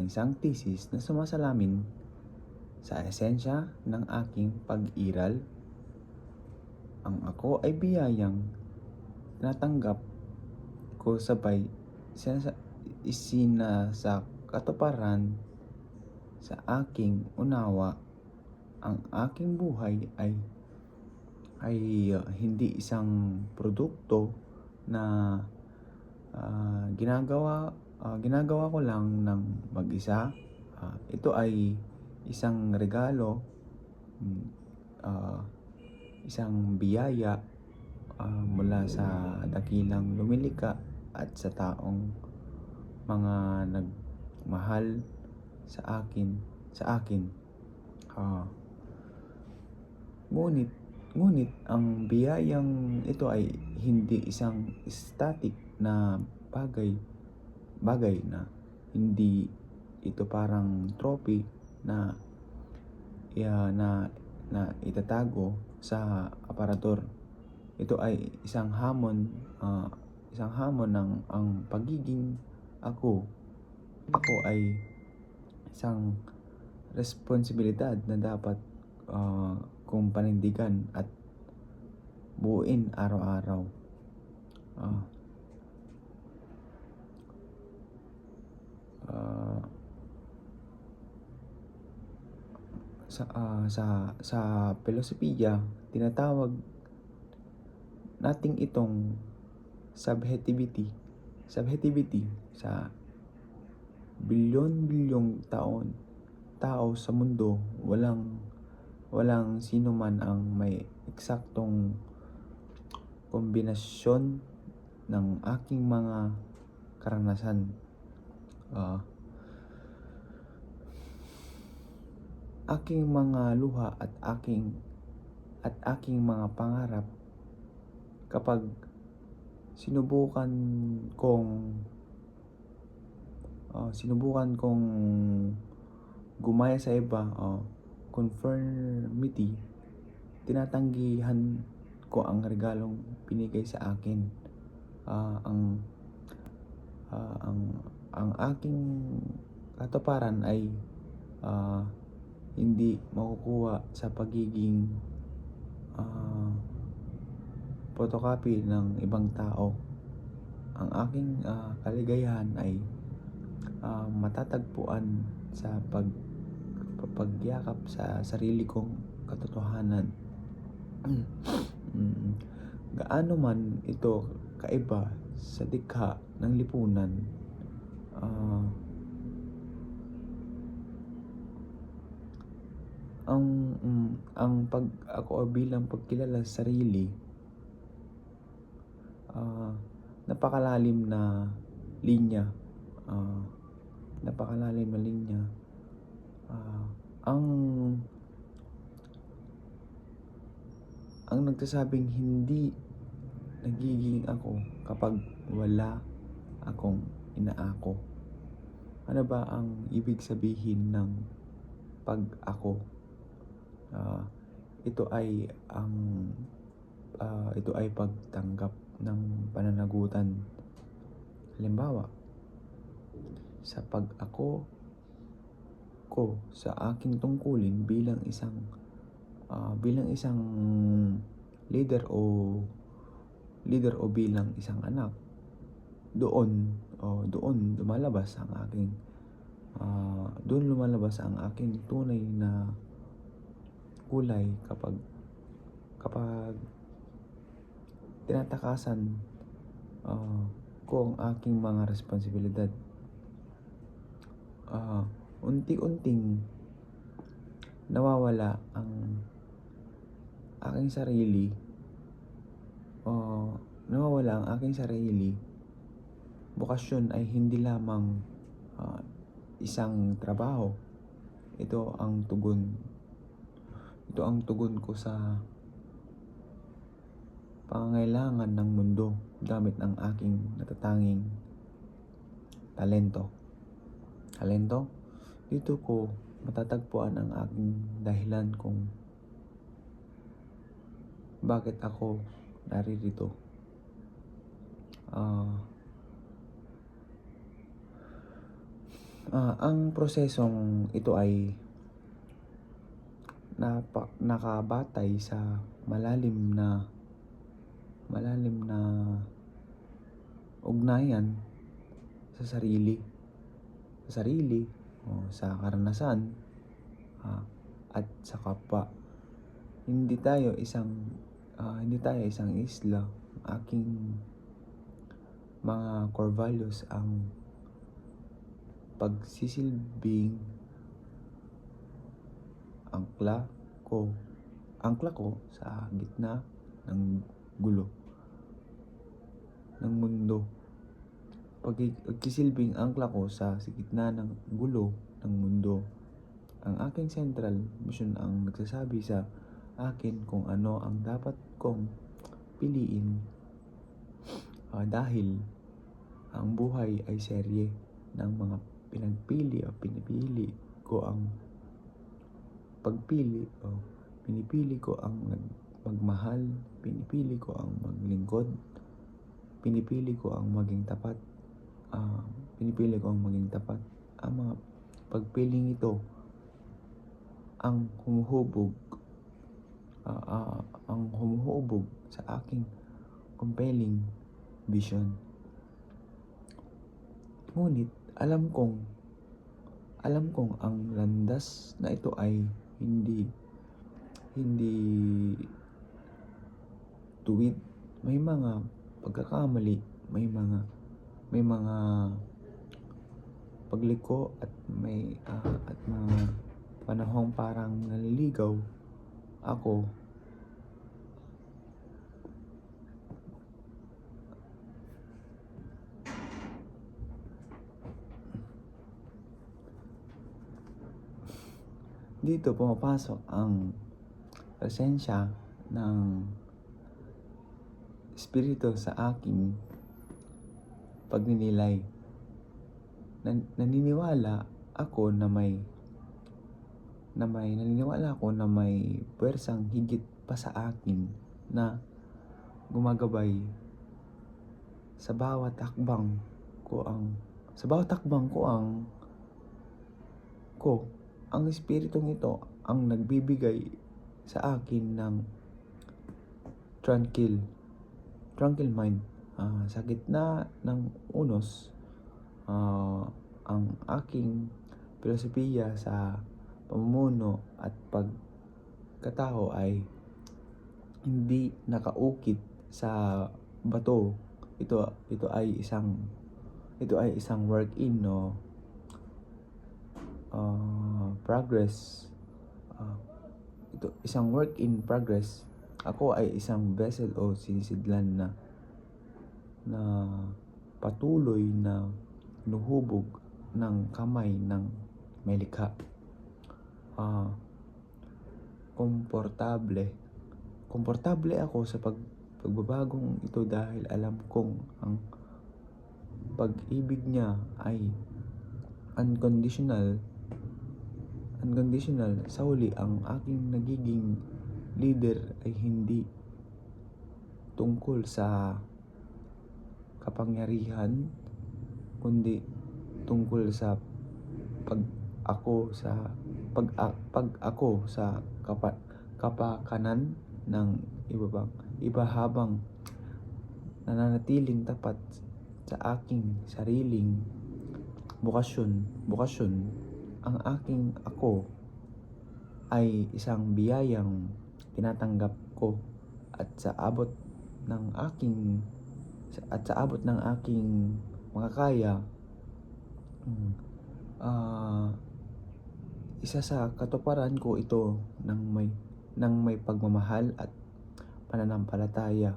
isang thesis na sumasalamin sa esensya ng aking pag-iral. Ang ako ay biyayang natanggap ko sabay isinasakatuparan sa aking unawa. Ang aking buhay ay hindi isang produkto na ginagawa ko lang ng mag-isa. Ito ay isang regalo, isang biyaya mula sa dakilang lumilikha at sa taong mga nagmahal sa akin. Ngunit ang biyayang ito ay hindi isang static na bagay na hindi ito parang trophy na itatago sa aparador. Ito ay isang hamon ng ang pagiging ako ay isang responsibilidad na dapat kong panindigan at buuin araw-araw. Sa filosofiya, tinatawag nating itong subjectivity sa bilyon-bilyong tao sa mundo. Walang sino man ang may eksaktong kombinasyon ng aking mga karanasan. Aking mga luha at aking mga pangarap. Kapag sinubukan kong gumaya sa iba, conformity, tinatanggihan ko ang regalong binigay sa akin. Ang aking katuparan ay hindi makukuha sa pagiging photocopy ng ibang tao. Ang aking kaligayahan ay matatagpuan sa pagyakap sa sarili kong katotohanan. Gaano man ito kaiba sa likha ng lipunan, ang ako bilang pagkilala sa sarili, napakalalim na linya. Ang nagsasabing hindi nagiging ako kapag wala akong inaako. Ano ba ang ibig sabihin ng pag-ako? Ito ay pagtanggap ng pananagutan. Halimbawa, sa pag-ako ko sa aking tungkulin bilang isang leader o bilang isang anak, doon lumalabas ang aking tunay na kulay kapag tinatakasan ko ang aking mga responsibilidad. Unti-unting nawawala ang aking sarili. Bokasyon ay hindi lamang isang trabaho. Ito ang tugon ko sa pangangailangan ng mundo gamit ang aking natatanging talento. Dito ko matatagpuan ang aking dahilan kung bakit ako naririto. Ang prosesong ito ay nakabatay sa malalim na ugnayan sa sarili o sa karanasan at sa kapwa. Hindi tayo isang isla. Aking mga core values ang pagsisilbing angkla ko sa gitna ng gulo ng mundo. Pagsisilbing angkla ko sa gitna ng gulo ng mundo. Ang aking central mission ang nagsasabi sa akin kung ano ang dapat kong piliin, dahil ang buhay ay serye ng mga pinipili ko ang pinipili ko ang magmahal, pinipili ko ang maglingkod, pinipili ko ang maging tapat. Ang mga pagpiling ito ang humuhubog sa aking compelling vision. Ngunit alam kong ang landas na ito ay hindi tuwid. May mga pagkakamali, may mga pagliko at mga panahong parang naliligaw ako. Dito pumapasok ang presensya ng Espiritu sa aking pagninilay. Naniniwala ako na may puwersang higit pa sa akin na gumagabay sa bawat hakbang ko. Ang espiritong ito ang nagbibigay sa akin ng tranquil mind. Sa gitna ng unos, ang aking filosofiya sa pamumuno at pagkatao ay hindi nakaukit sa bato. Ito ay isang work in progress. Ito isang work in progress. Ako ay isang vessel o sinisidlan na patuloy na nuhubog ng kamay ng may likha. Komportable ako sa pagbabagong ito dahil alam kong ang pag-ibig niya ay unconditional. Sa huli, ang aking nagiging leader ay hindi tungkol sa kapangyarihan, kundi tungkol sa pag-ako sa kapakanan ng iba habang nananatiling tapat sa aking sariling bukasyon. Ang aking ako ay isang biyayang tinatanggap ko at sa abot ng aking makakaya. Isa sa katuparan ko ito ng may pagmamahal at pananampalataya